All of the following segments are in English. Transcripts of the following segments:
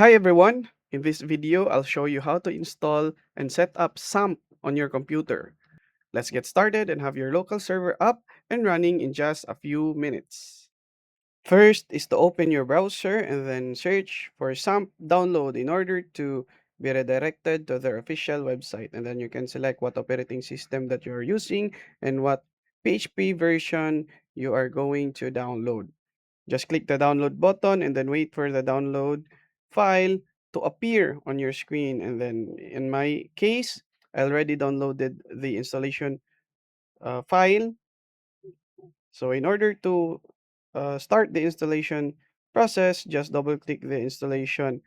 Hi everyone! In this video, I'll show you how to install and set up XAMPP on your computer. Let's get started and have your local server up and running in just a few minutes. First is to open your browser and then search for XAMPP download in order to be redirected to their official website. And then you can select what operating system that you're using and what PHP version you are going to download. Just click the download button and then wait for the download file to appear on your screen. And then in my case, I already downloaded the installation file. So in order to start the installation process, just double click the installation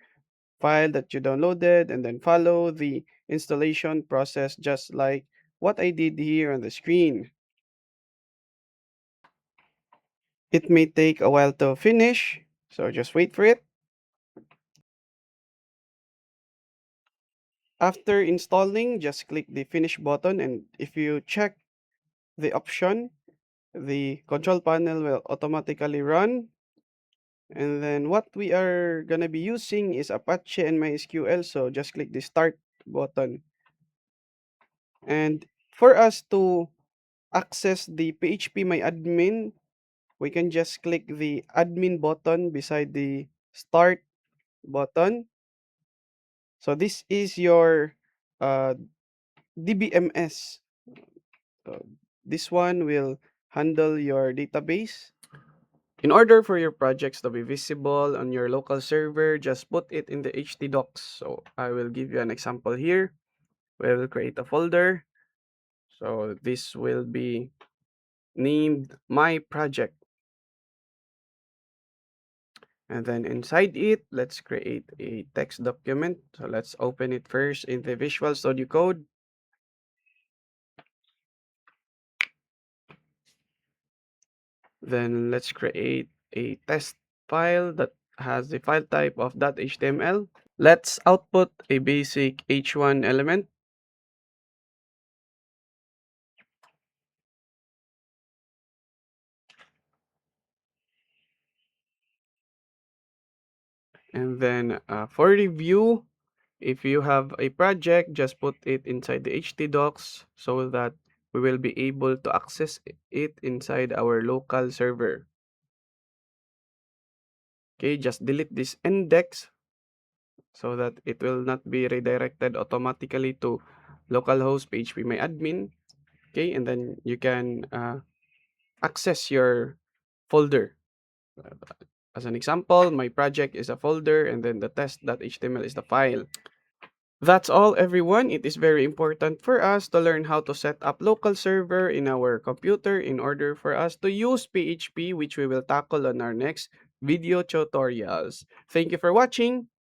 file that you downloaded and then follow the installation process just like what I did here on the screen. It may take a while to finish, so just wait for it. After installing, just click the finish button, and if you check the option, the control panel will automatically run. And then what we are gonna be using is Apache and MySQL, so just click the start button. And for us to access the phpMyAdmin, we can just click the admin button beside the start button. So this is your uh, DBMS. So this one will handle your database. In order for your projects to be visible on your local server, just put it in the htdocs. So I will give you an example here. We will create a folder. So this will be named my project. And then inside it, let's create a text document. So let's open it first in the Visual Studio Code. Then let's create a test file that has the file type of .html. Let's output a basic h1 element. And then for review, if you have a project, just put it inside the htdocs so that we will be able to access it inside our local server. Okay, just delete this index so that it will not be redirected automatically to localhost phpMyAdmin. Okay, and then you can access your folder. As an example, my project is a folder and then the test.html is the file. That's all everyone. It is very important for us to learn how to set up local server in our computer in order for us to use PHP, which we will tackle on our next video tutorials. Thank you for watching.